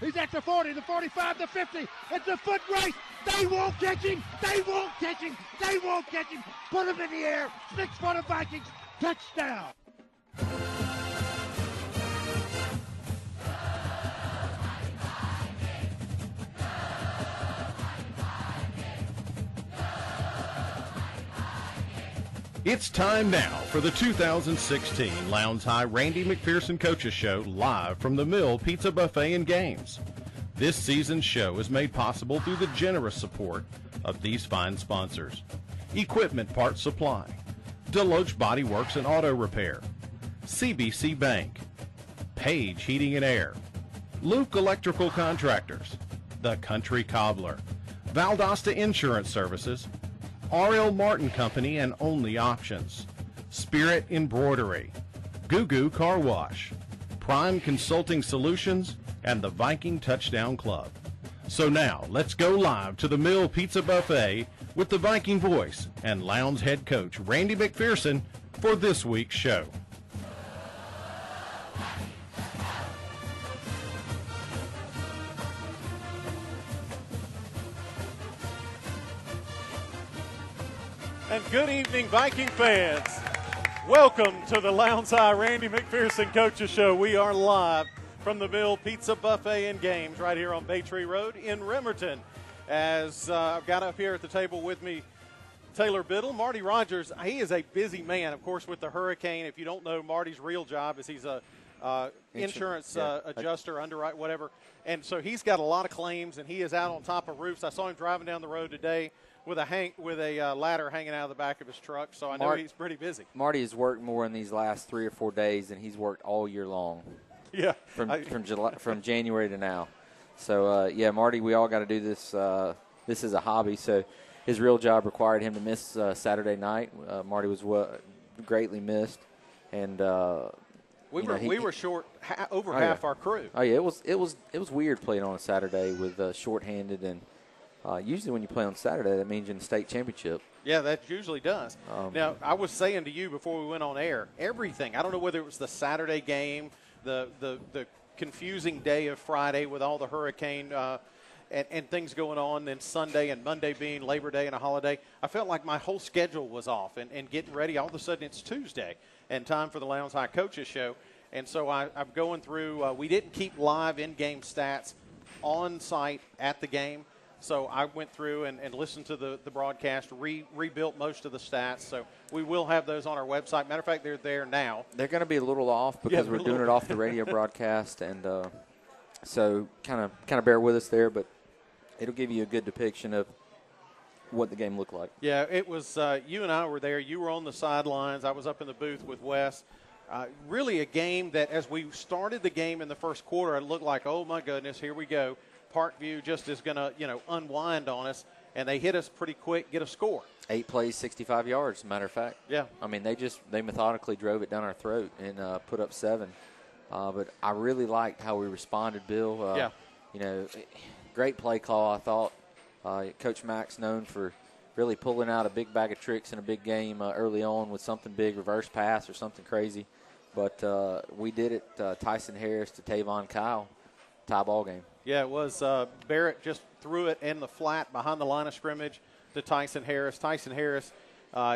He's at the 40, the 45, the 50. It's a foot race. They won't catch him. They won't catch him. They won't catch him. Put him in the air. 6 for the Vikings. Touchdown. It's time now for the 2016 Lowndes High Randy McPherson Coaches Show, live from the Mill Pizza Buffet and Games. This season's show is made possible through the generous support of these fine sponsors: Equipment Parts Supply, Deloach Body Works and Auto Repair, CBC Bank, Page Heating and Air, Luke Electrical Contractors, The Country Cobbler, Valdosta Insurance Services, R.L. Martin Company and Only Options, Spirit Embroidery, Goo Goo Car Wash, Prime Consulting Solutions, and the Viking Touchdown Club. So now, let's go live to the Mill Pizza Buffet with the Viking voice and Lowndes head coach Randy McPherson for this week's show. And good evening, Viking fans. Welcome to the Lowndes High Randy McPherson Coaches Show. We are live from the Mill Pizza Buffet and Games right here on Baytree Road in Remerton. As I've got up here at the table with me Taylor Biddle, Marty Rogers. He is a busy man, of course, with the hurricane. If you don't know, Marty's real job is he's a insurance adjuster, underwriter, whatever. And so he's got a lot of claims, and he is out on top of roofs. I saw him driving down the road today with a ladder hanging out of the back of his truck, so I know he's pretty busy. Marty has worked more in these last 3 or 4 days than he's worked all year long. Yeah, from January to now. So Marty, we all got to do this. This is a hobby. So his real job required him to miss Saturday night. Marty was greatly missed, and we were short over half our crew. Oh yeah, it was weird playing on a Saturday with shorthanded and. Usually when you play on Saturday, that means you're in the state championship. Yeah, that usually does. Now, I was saying to you before we went on air, everything, I don't know whether it was the Saturday game, the confusing day of Friday with all the hurricane and things going on, then Sunday and Monday being Labor Day and a holiday, I felt like my whole schedule was off and getting ready. All of a sudden it's Tuesday and time for the Lowndes High Coaches Show. And so I'm going through, we didn't keep live in-game stats on site at the game. So I went through and listened to the broadcast, rebuilt most of the stats. So we will have those on our website. Matter of fact, they're there now. They're going to be a little off because we're doing it off the radio broadcast. And so kind of bear with us there, but it'll give you a good depiction of what the game looked like. Yeah, it was you and I were there. You were on the sidelines. I was up in the booth with Wes. Really a game that as we started the game in the first quarter, it looked like, oh, my goodness, here we go. Parkview just is going to, unwind on us, and they hit us pretty quick, get a score. 8 plays, 65 yards, as a matter of fact. Yeah. I mean, they methodically drove it down our throat and put up 7. But I really liked how we responded, Bill. Great play call, I thought. Coach Mack's known for really pulling out a big bag of tricks in a big game early on with something big, reverse pass or something crazy. But we did it, Tyson Harris to Tavon Kyle, tie ball game. Yeah, it was. Barrett just threw it in the flat behind the line of scrimmage to Tyson Harris. Tyson Harris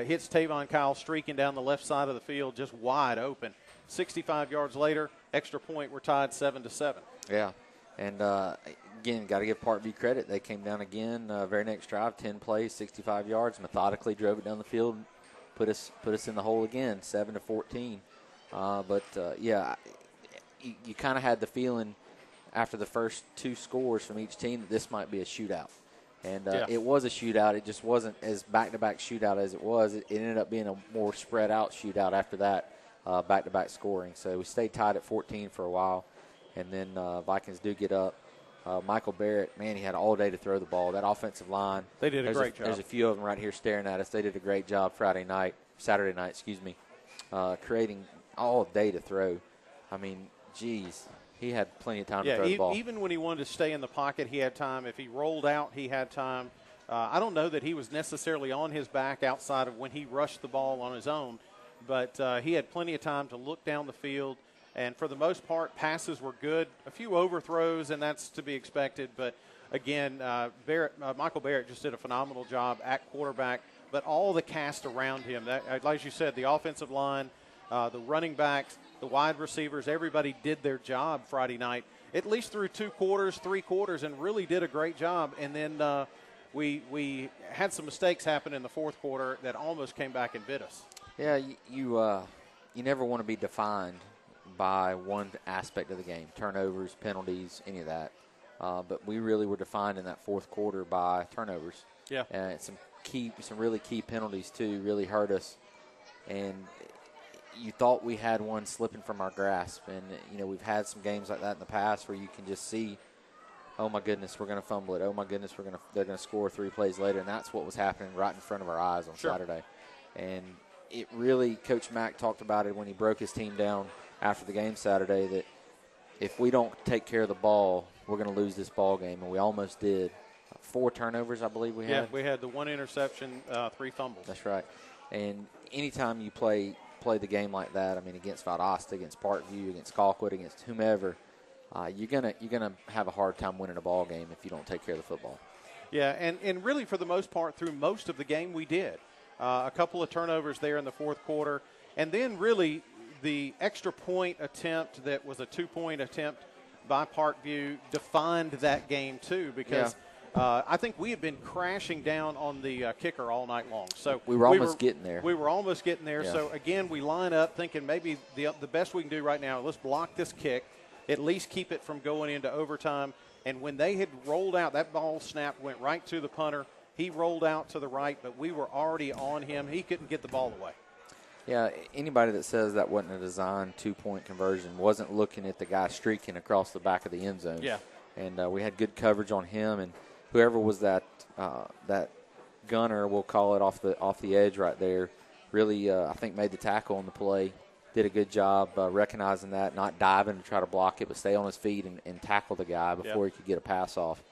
hits Tavon Kyle streaking down the left side of the field, just wide open. 65 yards later, extra point, we're tied 7-7. Yeah, and again, got to give Parkview credit. They came down again, very next drive, 10 plays, 65 yards, methodically drove it down the field, put us in the hole again, 7-14. You kind of had the feeling after the first 2 scores from each team that this might be a shootout. And it was a shootout. It just wasn't as back-to-back shootout as it was. It ended up being a more spread-out shootout after that, back-to-back scoring. So we stayed tied at 14 for a while, and then Vikings do get up. Michael Barrett, man, he had all day to throw the ball. That offensive line. They did a great job. There's a few of them right here staring at us. They did a great job Saturday night, creating all day to throw. I mean, geez. He had plenty of time to throw the ball. Even when he wanted to stay in the pocket, he had time. If he rolled out, he had time. I don't know that he was necessarily on his back outside of when he rushed the ball on his own, but he had plenty of time to look down the field, And for the most part, passes were good. A few overthrows, and that's to be expected. But, again, Michael Barrett just did a phenomenal job at quarterback. But all the cast around him, like you said, the offensive line, the running backs, the wide receivers, everybody did their job Friday night, at least through 2 quarters, 3 quarters, and really did a great job. And then we had some mistakes happen in the fourth quarter that almost came back and bit us. Yeah, you never want to be defined by one aspect of the game, turnovers, penalties, any of that. But we really were defined in that fourth quarter by turnovers. Yeah. And some really key penalties, too, really hurt us. And you thought we had one slipping from our grasp. And, we've had some games like that in the past where you can just see, oh, my goodness, we're going to fumble it. Oh, my goodness, they're going to score 3 plays later. And that's what was happening right in front of our eyes on Saturday. And it really, Coach Mack talked about it when he broke his team down after the game Saturday, that if we don't take care of the ball, we're going to lose this ball game. And we almost did. 4 turnovers, I believe we had. Yeah, we had the 1 interception, 3 fumbles. That's right. And anytime you play the game like that, I mean, against Valdosta, against Parkview, against Colquitt, against whomever, you're gonna have a hard time winning a ball game if you don't take care of the football. Yeah, and really for the most part through most of the game we did. A couple of turnovers there in the fourth quarter, and then really the extra point attempt that was a 2-point attempt by Parkview defined that game too, because I think we had been crashing down on the kicker all night long. So we were almost getting there. We were almost getting there. Yeah. So, again, we line up thinking maybe the best we can do right now, let's block this kick, at least keep it from going into overtime. And when they had rolled out, that ball snapped, went right to the punter. He rolled out to the right, but we were already on him. He couldn't get the ball away. Yeah, anybody that says that wasn't a designed 2-point conversion wasn't looking at the guy streaking across the back of the end zone. Yeah. And we had good coverage on him, and whoever was that gunner, we'll call it, off the edge right there, really I think made the tackle on the play. Did a good job recognizing that, not diving to try to block it, but stay on his feet and tackle the guy before he could get a pass off.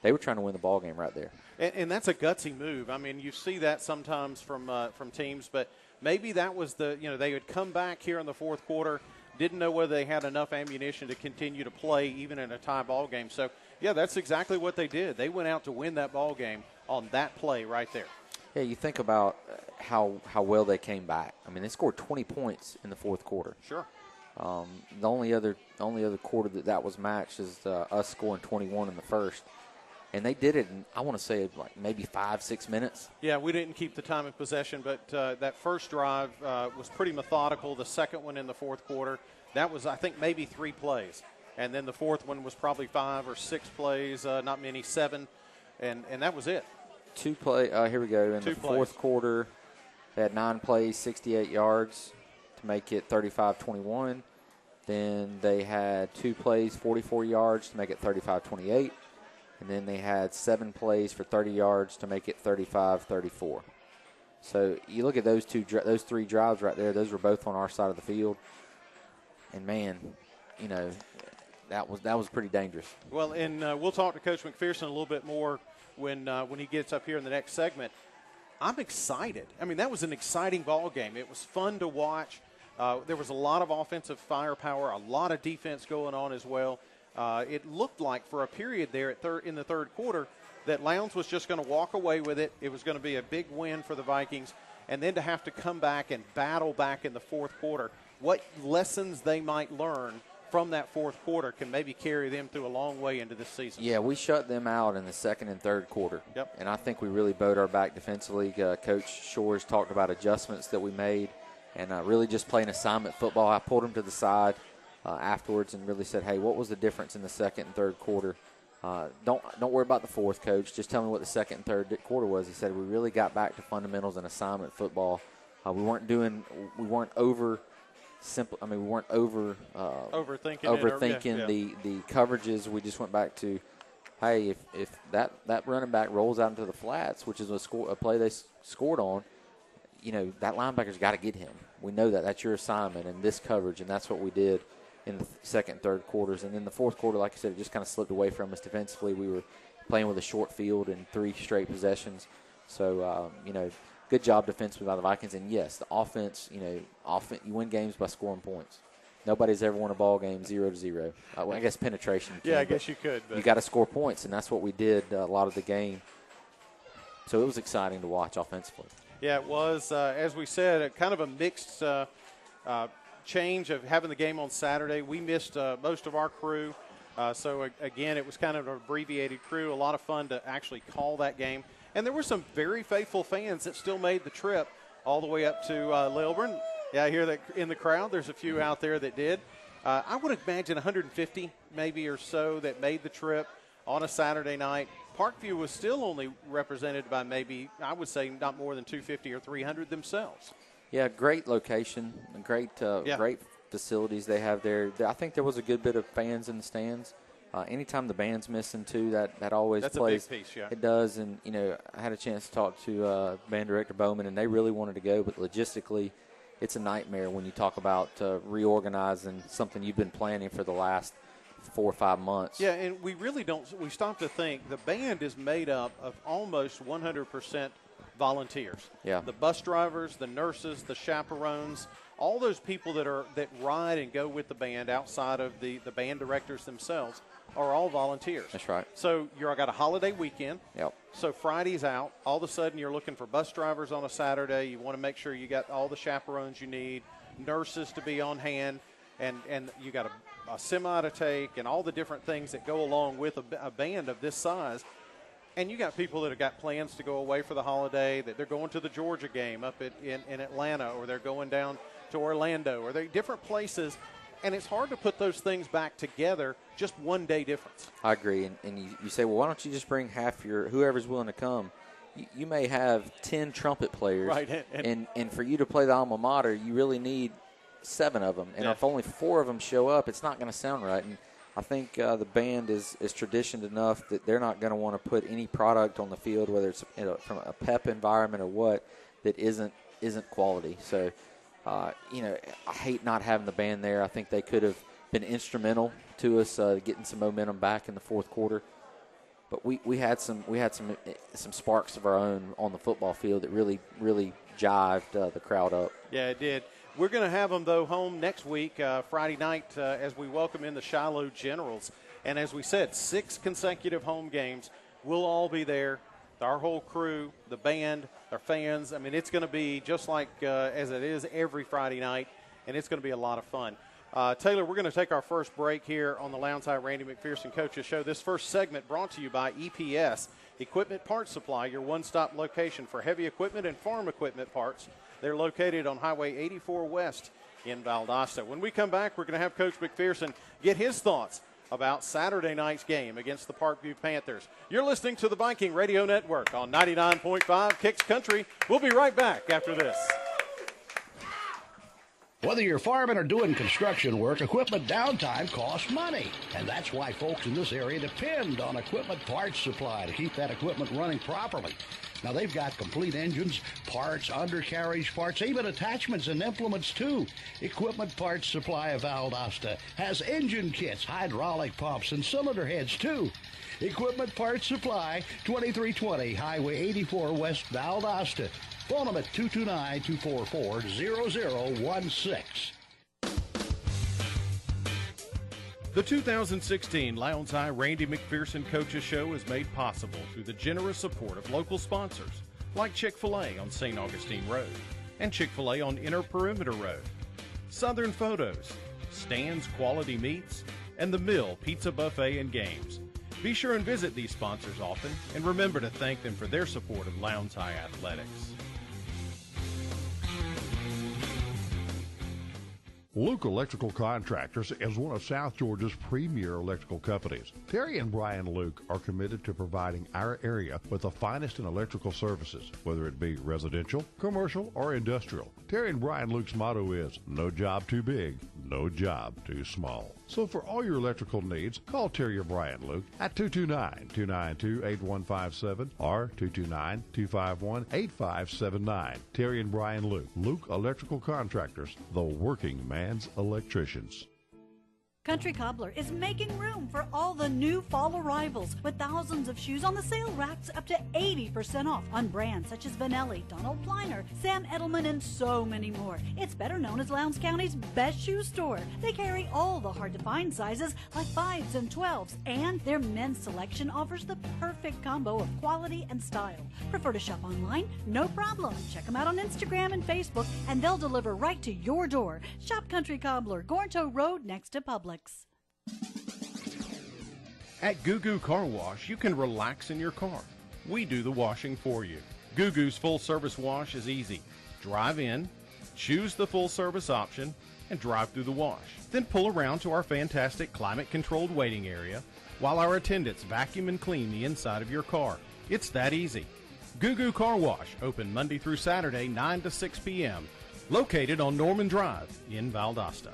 They were trying to win the ball game right there. And that's a gutsy move. I mean, you see that sometimes from teams, but maybe that was they would come back here in the fourth quarter, didn't know whether they had enough ammunition to continue to play even in a tie ball game. So, yeah, that's exactly what they did. They went out to win that ball game on that play right there. Yeah, you think about how well they came back. I mean, they scored 20 points in the fourth quarter. Sure. The only other quarter that was matched is us scoring 21 in the first. And they did it in, I want to say, like maybe 5-6 minutes. Yeah, we didn't keep the time in possession, but that first drive was pretty methodical. The second one in the fourth quarter, that was, I think, maybe 3 plays. And then the fourth one was probably 5 or 6 plays, not many, 7. And that was it. 2 play. Here we go. In the fourth quarter, they had 9 plays, 68 yards to make it 35-21. Then they had 2 plays, 44 yards to make it 35-28. And then they had 7 plays for 30 yards to make it 35-34. So you look at those 3 drives right there. Those were both on our side of the field. And, man, that was pretty dangerous. Well, and we'll talk to Coach McPherson a little bit more when he gets up here in the next segment. I'm excited. I mean, that was an exciting ball game. It was fun to watch. There was a lot of offensive firepower, a lot of defense going on as well. It looked like for a period there in the third quarter that Lowndes was just going to walk away with it. It was going to be a big win for the Vikings. And then to have to come back and battle back in the fourth quarter, what lessons they might learn from that fourth quarter can maybe carry them through a long way into this season. Yeah, we shut them out in the second and third quarter. Yep. And I think we really bowed our back defensively. Coach Shores talked about adjustments that we made and really just playing assignment football. I pulled him to the side afterwards and really said, hey, what was the difference in the second and third quarter? Don't worry about the fourth, Coach. Just tell me what the second and third quarter was. He said we really got back to fundamentals and assignment football. We weren't overthinking the coverages. We just went back to, hey, if that running back rolls out into the flats, which is a play they scored on, that linebacker's got to get him. We know that. That's your assignment in this coverage, and that's what we did in the second and third quarters. And then the fourth quarter, like I said, it just kind of slipped away from us defensively. We were playing with a short field and 3 straight possessions. So, good job defensively by the Vikings. And, yes, the offense, you win games by scoring points. Nobody's ever won a ball game 0-0. I guess penetration. Yeah, I guess you could. But you got to score points, and that's what we did a lot of the game. So it was exciting to watch offensively. Yeah, it was. As we said, kind of a mixed change of having the game on Saturday. We missed most of our crew. So, again, it was kind of an abbreviated crew. A lot of fun to actually call that game. And there were some very faithful fans that still made the trip all the way up to Lilburn. Yeah, I hear that in the crowd. There's a few out there that did. I would imagine 150 maybe or so that made the trip on a Saturday night. Parkview was still only represented by maybe, I would say, not more than 250 or 300 themselves. Yeah, great location, great facilities they have there. I think there was a good bit of fans in the stands. Anytime the band's missing, too, that always plays. That's a big piece, yeah. It does, and, I had a chance to talk to band director Bowman, and they really wanted to go, but logistically, it's a nightmare when you talk about reorganizing something you've been planning for the last 4 or 5 months. Yeah, and we really don't – we stop to think the band is made up of almost 100% volunteers. Yeah. The bus drivers, the nurses, the chaperones, all those people that ride and go with the band outside of the band directors themselves are all volunteers. That's right. So you've got a holiday weekend. Yep. So Friday's out. All of a sudden you're looking for bus drivers on a Saturday. You want to make sure you got all the chaperones you need, nurses to be on hand, and you got a semi to take and all the different things that go along with a band of this size. And you got people that have got plans to go away for the holiday, that they're going to the Georgia game up in Atlanta, or they're going down to Orlando, or they're different places. And it's hard to put those things back together, just one day difference. I agree. And you say, well, why don't you just bring half whoever's willing to come? You may have 10 trumpet players. Right. And for you to play the alma mater, you really need 7 of them. And if only 4 of them show up, it's not going to sound right. And I think the band is traditioned enough that they're not going to want to put any product on the field, whether it's from a pep environment or what, that isn't quality. So, I hate not having the band there. I think they could have been instrumental to us getting some momentum back in the fourth quarter. But we had some sparks of our own on the football field that really jived the crowd up. Yeah, it did. We're going to have them, though, home next week, Friday night, as we welcome in the Shiloh Generals. And as we said, 6 consecutive home games. We'll all be there, our whole crew, the band, our fans. I mean, it's going to be just like as it is every Friday night, and it's going to be a lot of fun. Taylor, we're going to take our first break here on the Lowndes High Randy McPherson Coaches Show. This first segment brought to you by EPS, Equipment Parts Supply, your one-stop location for heavy equipment and farm equipment parts. They're located on Highway 84 West in Valdosta. When we come back, we're going to have Coach McPherson get his thoughts about Saturday night's game against the Parkview Panthers. You're listening to the Viking Radio Network on 99.5 Kicks Country. We'll be right back after this. Whether you're farming or doing construction work, equipment downtime costs money. And that's why folks in this area depend on Equipment Parts Supply to keep that equipment running properly. Now, they've got complete engines, parts, undercarriage parts, even attachments and implements, too. Equipment Parts Supply of Valdosta has engine kits, hydraulic pumps, and cylinder heads, too. Equipment Parts Supply, 2320 Highway 84 West, Valdosta. Phone them at 229-244-0016. The 2016 Lowndes High Randy McPherson Coaches Show is made possible through the generous support of local sponsors like Chick-fil-A on St. Augustine Road and Chick-fil-A on Inner Perimeter Road, Southern Photos, Stan's Quality Meats, and the Mill Pizza Buffet and Games. Be sure and visit these sponsors often and remember to thank them for their support of Lowndes High Athletics. Luke Electrical Contractors is one of South Georgia's premier electrical companies. Terry and Brian Luke are committed to providing our area with the finest in electrical services, whether it be residential, commercial, or industrial. Terry and Brian Luke's motto is, no job too big, no job too small. So for all your electrical needs, call Terry or Brian Luke at 229-292-8157 or 229-251-8579. Terry and Brian Luke, Luke Electrical Contractors, the working man's electricians. Country Cobbler is making room for all the new fall arrivals with thousands of shoes on the sale racks up to 80% off on brands such as Vanelli, Donald Pliner, Sam Edelman, and so many more. It's better known as Lowndes County's best shoe store. They carry all the hard-to-find sizes like 5s and 12s, and their men's selection offers the perfect combo of quality and style. Prefer to shop online? No problem. Check them out on Instagram and Facebook, and they'll deliver right to your door. Shop Country Cobbler, Gornto Road next to Publix. At Goo Goo Car Wash, you can relax in your car. We do the washing for you. Goo Goo's full-service wash is easy. Drive in, choose the full-service option, and drive through the wash. Then pull around to our fantastic climate-controlled waiting area while our attendants vacuum and clean the inside of your car. It's that easy. Goo Goo Car Wash, open Monday through Saturday, 9 to 6 p.m., located on Norman Drive in Valdosta.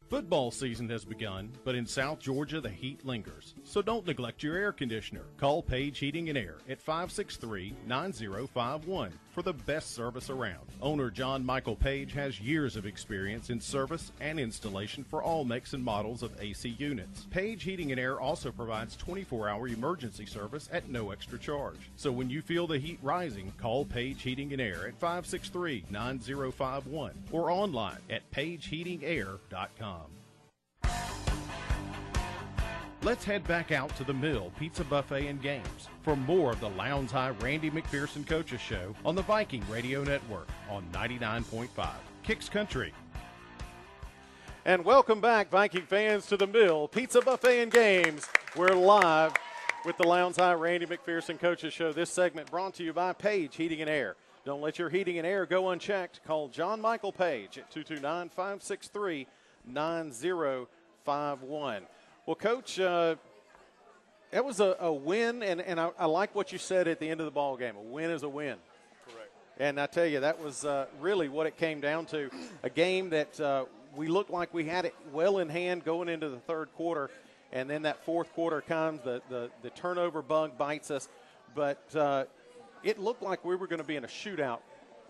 Football season has begun, but in South Georgia, the heat lingers. So don't neglect your air conditioner. Call Page Heating and Air at 563-9051 for the best service around. Owner John Michael Page has years of experience in service and installation for all makes and models of AC units. Page Heating and Air also provides 24-hour emergency service at no extra charge. So when you feel the heat rising, call Page Heating and Air at 563-9051 or online at pageheatingair.com. Let's head back out to the Mill Pizza Buffet and Games for more of the Lowndes High Randy McPherson Coaches Show on the Viking Radio Network on 99.5 Kicks Country. And welcome back, Viking fans, to the Mill Pizza Buffet and Games. We're live with the Lowndes High Randy McPherson Coaches Show. This segment brought to you by Page Heating and Air. Don't let your heating and air go unchecked. Call John Michael Page at 229-563-9051. Well, Coach, that was a win, and I like what you said at the end of the ball game. A win is a win. Correct. And I tell you, that was really what it came down to, a game that we looked like we had it well in hand going into the third quarter, and then that fourth quarter comes, the turnover bug bites us. But it looked like we were going to be in a shootout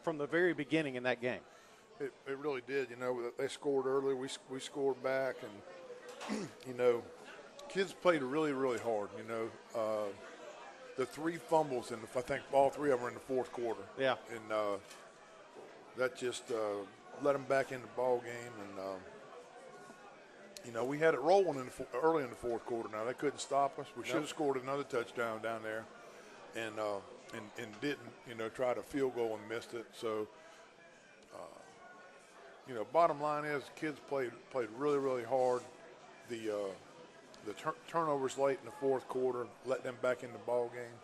from the very beginning in that game. It really did. You know, they scored early. We scored back, and you know, kids played really, really hard. You know, the three fumbles, and I think all three of them were in the fourth quarter. Yeah. And that just let them back in the ball game. And, you know, we had it rolling early in the fourth quarter. Now, they couldn't stop us. We should have scored another touchdown down there and didn't, you know, tried a field goal and missed it. So, you know, bottom line is kids played really, really hard. The turnovers late in the fourth quarter let them back in the ball game.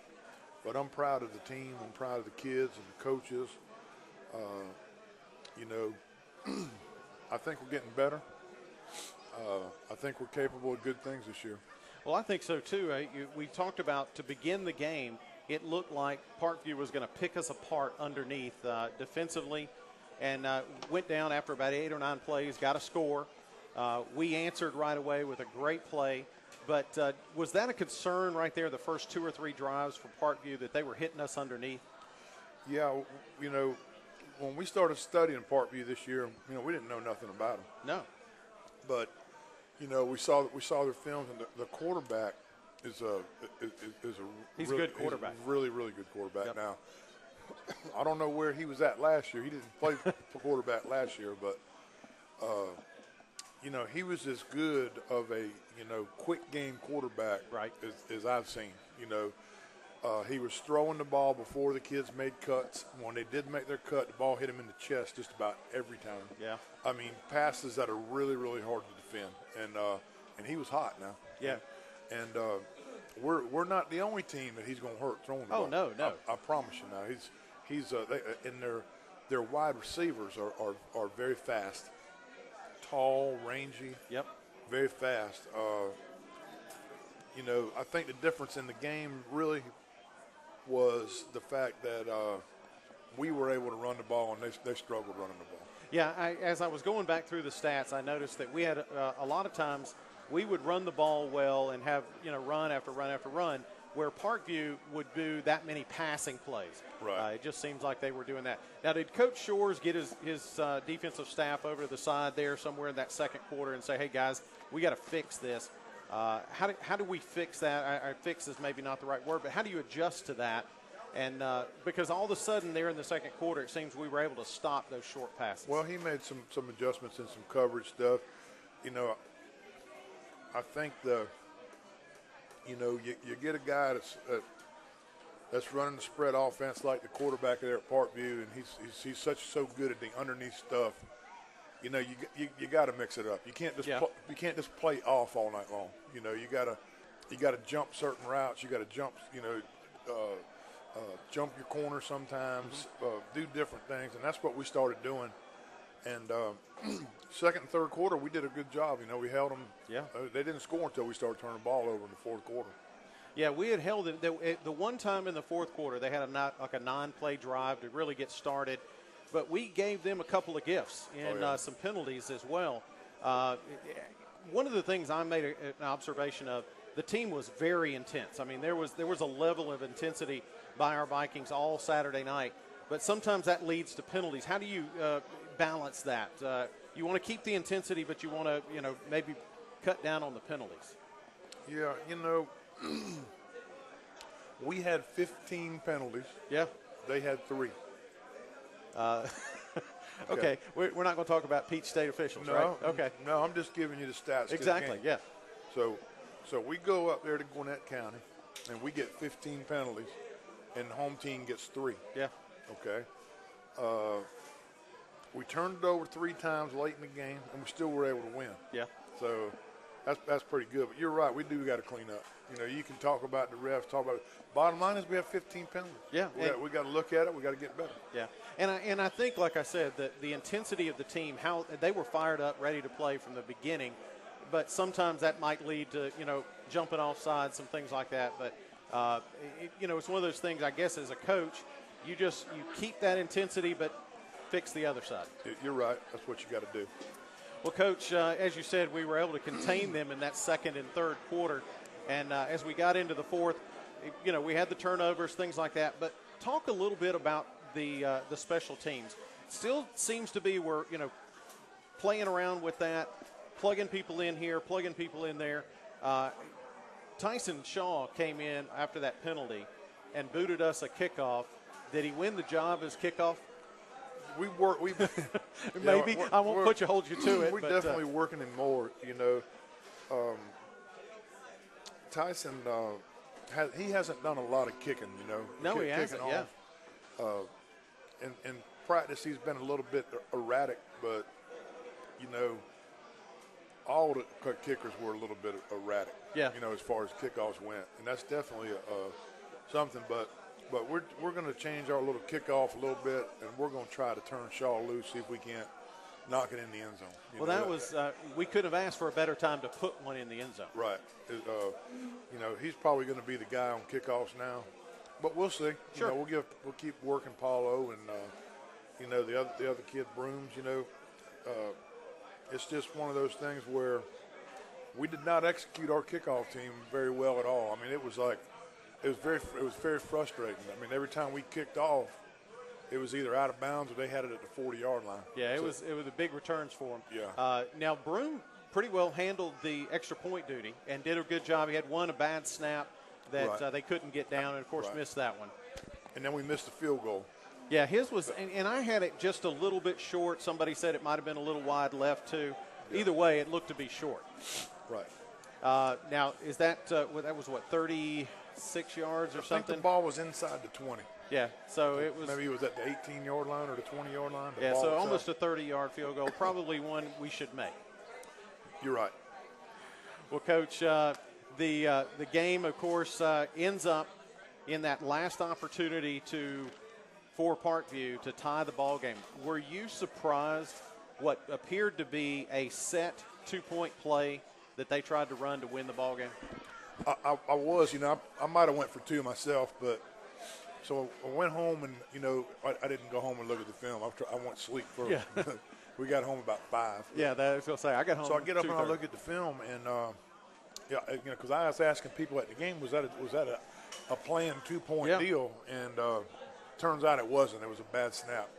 But I'm proud of the team. I'm proud of the kids and the coaches. You know, I think we're getting better. I think we're capable of good things this year. Well, I think so, too. We talked about, to begin the game, it looked like Parkview was going to pick us apart underneath defensively, and went down after about 8 or 9 plays, got a score. We answered right away with a great play. But was that a concern right there, the first 2 or 3 drives for Parkview, that they were hitting us underneath? Yeah, you know, when we started studying Parkview this year, you know, we didn't know nothing about them. No. But, you know, we saw their films, and the quarterback is a he's a good quarterback. He's a really, really good quarterback. Yep. Now, I don't know where he was at last year. He didn't play quarterback last year, but you know, he was as good of a, you know, quick game quarterback right. as I've seen. You know, he was throwing the ball before the kids made cuts. When they did make their cut, the ball hit him in the chest just about every time. Yeah. I mean, passes that are really, really hard to defend. And he was hot now. Yeah. And we're not the only team that he's going to hurt throwing the ball. Oh, no. I promise you now. He's and their wide receivers are very fast. Tall, rangy, yep, very fast. You know, I think the difference in the game really was the fact that we were able to run the ball, and they struggled running the ball. Yeah, as I was going back through the stats, I noticed that we had a lot of times we would run the ball well and have, you know, run after run after run, where Parkview would do that many passing plays. Right. It just seems like they were doing that. Now, did Coach Shores get his defensive staff over to the side there somewhere in that second quarter and say, hey, guys, we got to fix this? How do we fix that? Fix is maybe not the right word, but how do you adjust to that? And because all of a sudden there in the second quarter, it seems we were able to stop those short passes. Well, he made some adjustments and some coverage stuff. You know, I think you get a guy that's running the spread offense like the quarterback there at Parkview, and he's so good at the underneath stuff. You know, you got to mix it up. You can't just play off all night long. You know, you got to jump certain routes. You got to jump. Jump your corner sometimes. Do different things, and that's what we started doing. And second and third quarter, we did a good job. You know, we held them. Yeah. They didn't score until we started turning the ball over in the fourth quarter. Yeah, we had held it. The one time in the fourth quarter, they had a 9-play drive to really get started. But we gave them a couple of gifts and some penalties as well. One of the things I made an observation of, the team was very intense. I mean, there was a level of intensity by our Vikings all Saturday night. But sometimes that leads to penalties. How do you balance that? You want to keep the intensity, but you want to, maybe cut down on the penalties. Yeah, we had 15 penalties. Yeah. They had 3. Okay, we're not going to talk about Peach State officials, right? Okay. No, I'm just giving you the stats. Exactly, yeah. So we go up there to Gwinnett County, and we get 15 penalties, and the home team gets 3. Yeah. Okay. We turned it over 3 times late in the game, and we still were able to win. Yeah. So that's pretty good. But you're right, we do got to clean up. You can talk about the refs, talk about it. Bottom line is we have 15 penalties. Yeah. We got to look at it. We got to get better. Yeah. And I think, like I said, that the intensity of the team, how they were fired up, ready to play from the beginning. But sometimes that might lead to, jumping off sides, some things like that. But, it's one of those things, I guess, as a coach, you keep that intensity, but fix the other side. You're right. That's what you got to do. Well, Coach, as you said, we were able to contain them in that second and third quarter. And as we got into the fourth, we had the turnovers, things like that. But talk a little bit about the special teams. Still seems to be we're, playing around with that, plugging people in here, plugging people in there. Tyson Shaw came in after that penalty and booted us a kickoff. Did he win the job as kickoff? We maybe I won't hold you to it. We're definitely working him more. Tyson, he hasn't done a lot of kicking. No, he hasn't. Yeah. In practice, he's been a little bit erratic, but all the kickers were a little bit erratic. Yeah. As far as kickoffs went, and that's definitely something. But we're going to change our little kickoff a little bit, and we're going to try to turn Shaw loose, see if we can't knock it in the end zone. Well, that was we couldn't have asked for a better time to put one in the end zone. Right. He's probably going to be the guy on kickoffs now, but we'll see. Sure. We'll keep working Paulo and the other kid Brooms. It's just one of those things where we did not execute our kickoff team very well at all. I mean, it was very frustrating. I mean, every time we kicked off, it was either out of bounds or they had it at the 40-yard line. Yeah, it was the big returns for him. Yeah. Now Broom pretty well handled the extra point duty and did a good job. He had a bad snap that they couldn't get down, and of course missed that one. And then we missed the field goal. Yeah, his was, and I had it just a little bit short. Somebody said it might have been a little wide left too. Yeah. Either way, it looked to be short. Right. Now, is that that was 36 yards or something? I think the ball was inside the 20. Yeah, so it was. Maybe it was at the 18-yard line or the 20-yard line. Yeah, so almost a 30-yard field goal, probably one we should make. You're right. Well, Coach, the game, of course, ends up in that last opportunity for Parkview to tie the ball game. Were you surprised what appeared to be a set 2-point play that they tried to run to win the ball game? I was, I might have went for 2 myself, but so I went home and, I didn't go home and look at the film. I went to sleep first. Yeah. We got home about 5. Yeah, that's what I say. I got home. So I get up and I look at the film, and because I was asking people at the game, was that a planned 2-point deal, and turns out it wasn't. It was a bad snap.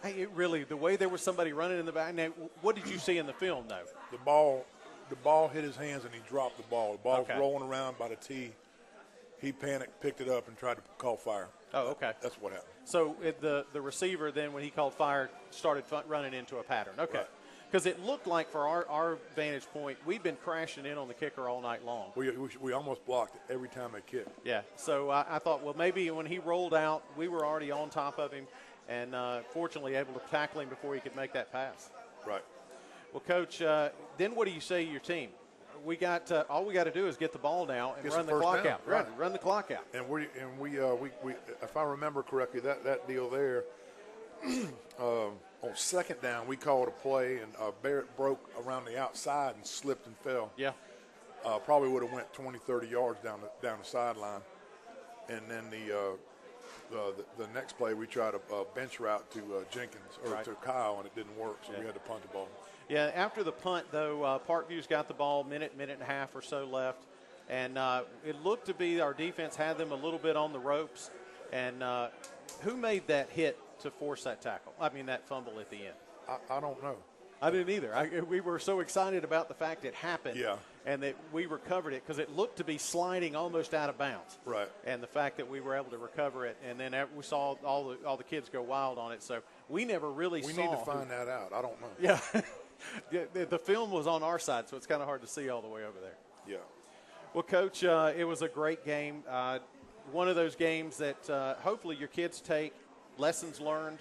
Hey, the way there was somebody running in the back. Now, what did you see in the film, though? The ball hit his hands, and he dropped the ball. The ball was rolling around by the tee. He panicked, picked it up, and tried to call fire. Oh, okay. That's what happened. So the receiver then, when he called fire, started running into a pattern. Okay. Because it looked like, for our vantage point, we'd been crashing in on the kicker all night long. We almost blocked it every time they kicked. Yeah. So I thought, well, maybe when he rolled out, we were already on top of him, and fortunately able to tackle him before he could make that pass. Right. Well, Coach, then what do you say to your team? We got all we got to do is get the ball now and run the clock out. Right. Run the clock out. And we if I remember correctly, that deal there on second down, we called a play, and Barrett broke around the outside and slipped and fell. Yeah. Probably would have went 20, 30 yards down the sideline. And then the next play, we tried a bench route to Jenkins or to Kyle, and it didn't work, so we had to punt the ball. Yeah, after the punt, though, Parkview's got the ball, minute and a half or so left. And it looked to be our defense had them a little bit on the ropes. And who made that hit to force that tackle? I mean, that fumble at the end. I don't know. I didn't either. We were so excited about the fact it happened and that we recovered it because it looked to be sliding almost out of bounds. Right. And the fact that we were able to recover it, and then we saw all the kids go wild on it. So we never really saw. We need to find that out. I don't know. Yeah. The film was on our side, so it's kind of hard to see all the way over there. Yeah. Well, Coach, it was a great game. One of those games that hopefully your kids take lessons learned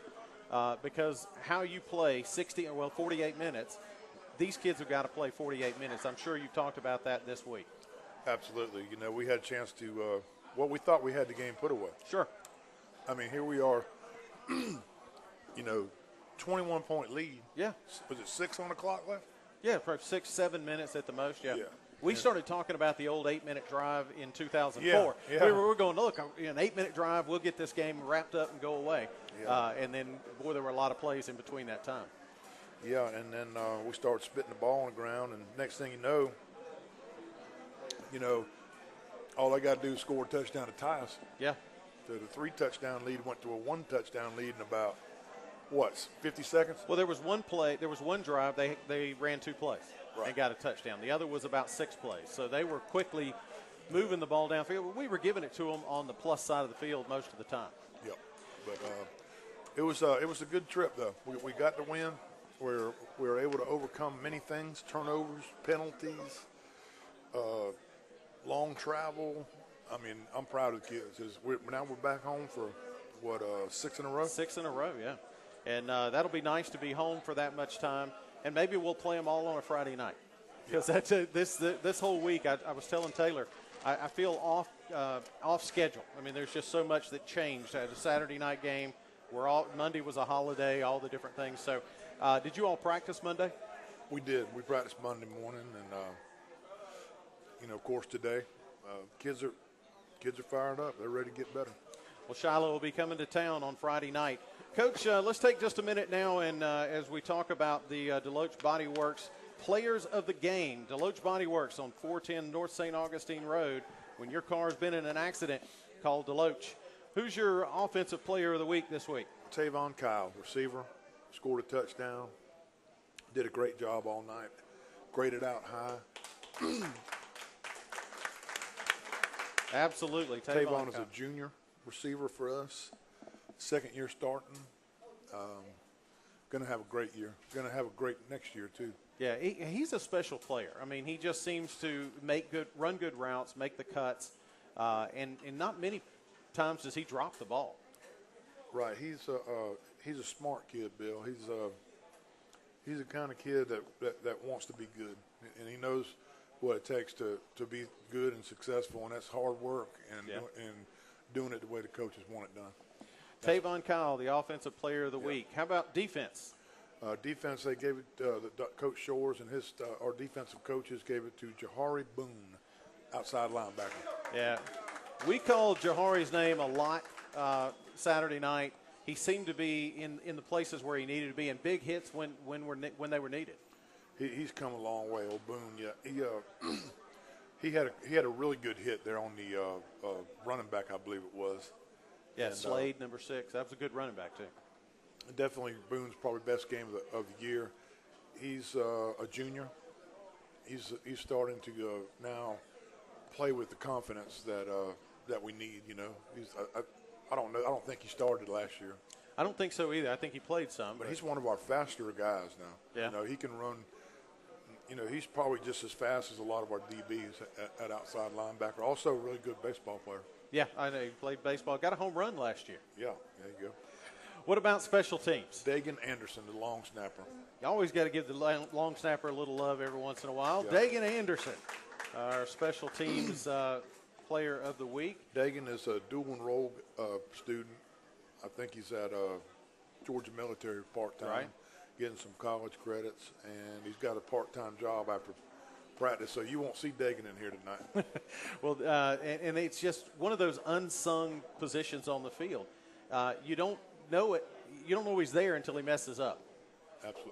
because how you play 48 minutes, these kids have got to play 48 minutes. I'm sure you've talked about that this week. Absolutely. You know, we had a chance to we thought we had the game put away. Sure. I mean, here we are, 21-point lead. Yeah. Was it 6 on the clock left? Yeah, probably 6, 7 minutes at the most, yeah. We started talking about the old 8-minute drive in 2004. Yeah. We were going, look, an 8-minute drive, we'll get this game wrapped up and go away. Yeah. And then, boy, there were a lot of plays in between that time. Yeah, and then we started spitting the ball on the ground, and next thing you know, all I got to do is score a touchdown to tie us. Yeah. So the 3-touchdown lead went to a 1-touchdown lead in about, 50 seconds? Well, there was one drive, they ran 2 plays. Right. And got a touchdown. The other was about 6 plays. So they were quickly moving the ball downfield. We were giving it to them on the plus side of the field most of the time. Yep. But it was a good trip, though. We got the win. We were able to overcome many things, turnovers, penalties, long travel. I mean, I'm proud of the kids. Now we're back home for, 6 in a row? 6 in a row, yeah. And that'll be nice to be home for that much time. And maybe we'll play them all on a Friday night. Because this whole week, I was telling Taylor, I feel off schedule. I mean, there's just so much that changed. I had a Saturday night game. Monday was a holiday, all the different things. So did you all practice Monday? We did. We practiced Monday morning. And, of course, today, kids are fired up. They're ready to get better. Well, Shiloh will be coming to town on Friday night. Coach, let's take just a minute now, and as we talk about the Deloach Body Works Players of the Game. Deloach Body Works on 410 North St. Augustine Road. When your car's been in an accident, call Deloach. Who's your offensive player of the week this week? Tavon Kyle, receiver, scored a touchdown, did a great job all night, graded out high. Absolutely. Tavon is a junior receiver for us. Second year starting. Going to have a great year. Going to have a great next year, too. Yeah, he's a special player. I mean, he just seems to run good routes, make the cuts, and not many times does he drop the ball. Right. He's a smart kid, Bill. He's the kind of kid that wants to be good, and he knows what it takes to be good and successful, and that's hard work and doing it the way the coaches want it done. Tavon Kyle, the offensive player of the week. How about defense? Defense, they gave it Coach Shores and our defensive coaches gave it to Jahari Boone, outside linebacker. Yeah, we called Jahari's name a lot Saturday night. He seemed to be in the places where he needed to be, and big hits when they were needed. He's come a long way, old Boone. Yeah, He had a really good hit there on the running back, I believe it was. Yeah, and, Slade, number 6. That was a good running back, too. Definitely Boone's probably best game of the year. He's a junior. He's starting to now play with the confidence that we need. You know, I don't know. I don't think he started last year. I don't think so either. I think he played some. But he's one of our faster guys now. Yeah. You know, he can run. You know, he's probably just as fast as a lot of our DBs at outside linebacker. Also a really good baseball player. Yeah, I know. He played baseball. Got a home run last year. Yeah, there you go. What about special teams? Dagan Anderson, the long snapper. You always got to give the long snapper a little love every once in a while. Yeah. Dagan Anderson, our special teams player of the week. Dagan is a dual enrolled student. I think he's at Georgia Military part-time, right, getting some college credits, and he's got a part-time job after practice, so you won't see Dagan in here tonight. Well, and it's just one of those unsung positions on the field. You don't know it. You don't know he's there until he messes up.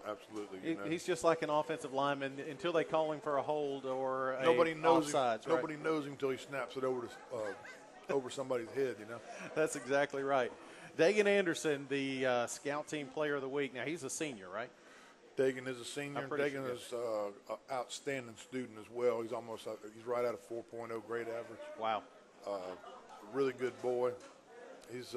Absolutely. He's just like an offensive lineman until they call him for a hold or nobody knows offsides. Him, Nobody knows him until he snaps it over to over somebody's head. You know. That's exactly right. Dagan Anderson, the scout team player of the week. Now he's a senior, right? Dagan is a senior. Dagan sure, is an outstanding student as well. He's he's right at a 4.0 grade average. Wow. Really good boy. He's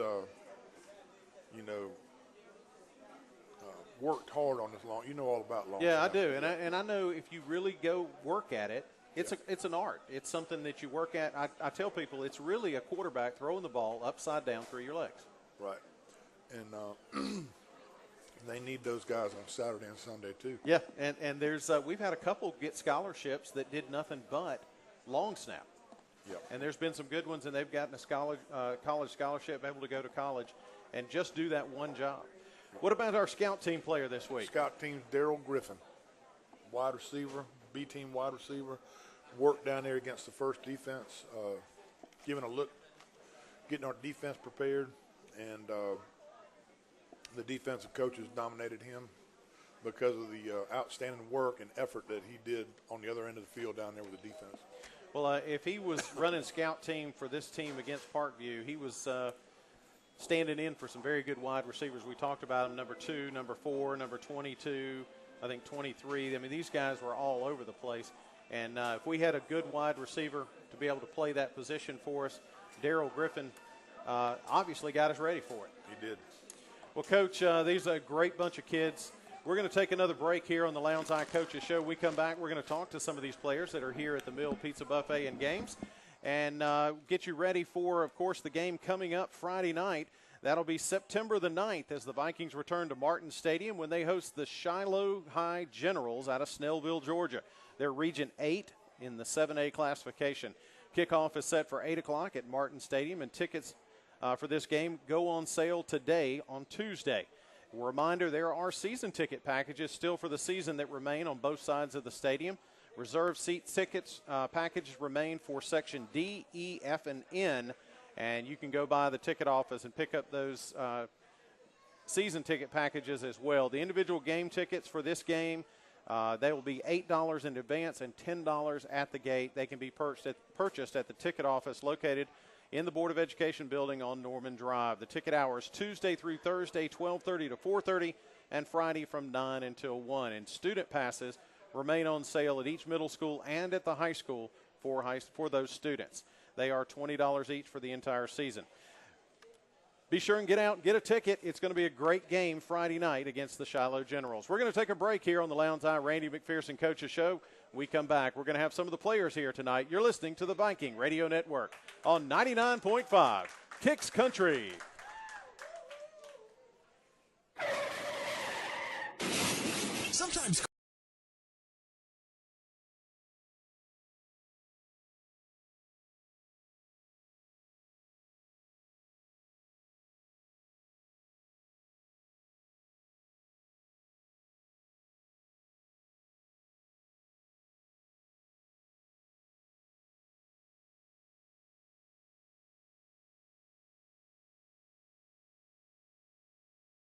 worked hard on this long. You know all about long. Yeah, I do, and I know if you really go work at it, it's an art. It's something that you work at. I tell people it's really a quarterback throwing the ball upside down through your legs. Right, and they need those guys on Saturday and Sunday too. Yeah, and there's we've had a couple get scholarships that did nothing but long snap. Yeah, and there's been some good ones, and they've gotten a college scholarship, able to go to college, and just do that one job. What about our scout team player this week? Scout team, Daryl Griffin, wide receiver, B-team wide receiver, worked down there against the first defense, giving a look, getting our defense prepared, and the defensive coaches nominated him because of the outstanding work and effort that he did on the other end of the field down there with the defense. Well, if he was running scout team for this team against Parkview, he was standing in for some very good wide receivers. We talked about him, number 2, number 4, number 22, I think 23. I mean, these guys were all over the place. And if we had a good wide receiver to be able to play that position for us, Daryl Griffin obviously got us ready for it. He did. Well, Coach, these are a great bunch of kids. We're going to take another break here on the Lowndes High Coaches Show. We come back, we're going to talk to some of these players that are here at the Mill Pizza Buffet and Games, and get you ready for, of course, the game coming up Friday night. That'll be September the 9th as the Vikings return to Martin Stadium when they host the Shiloh High Generals out of Snellville, Georgia. They're Region 8 in the 7A classification. Kickoff is set for 8 o'clock at Martin Stadium, and tickets for this game go on sale today on Tuesday. A reminder, there are season ticket packages still for the season that remain on both sides of the stadium. Reserved seat tickets packages remain for Section D, E, F, and N, and you can go by the ticket office and pick up those season ticket packages as well. The individual game tickets for this game, they will be $8 in advance and $10 at the gate. They can be purchased at the ticket office located in the Board of Education building on Norman Drive. The ticket hours Tuesday through Thursday, 12:30 to 4:30, and Friday from 9 until 1. And student passes remain on sale at each middle school and at the high school for those students. They are $20 each for the entire season. Be sure and get out and get a ticket. It's going to be a great game Friday night against the Shiloh Generals. We're going to take a break here on the Lowndes High Randy McPherson Coaches Show. When we come back, we're going to have some of the players here tonight. You're listening to the Viking Radio Network on 99.5 Kicks Country. Sometimes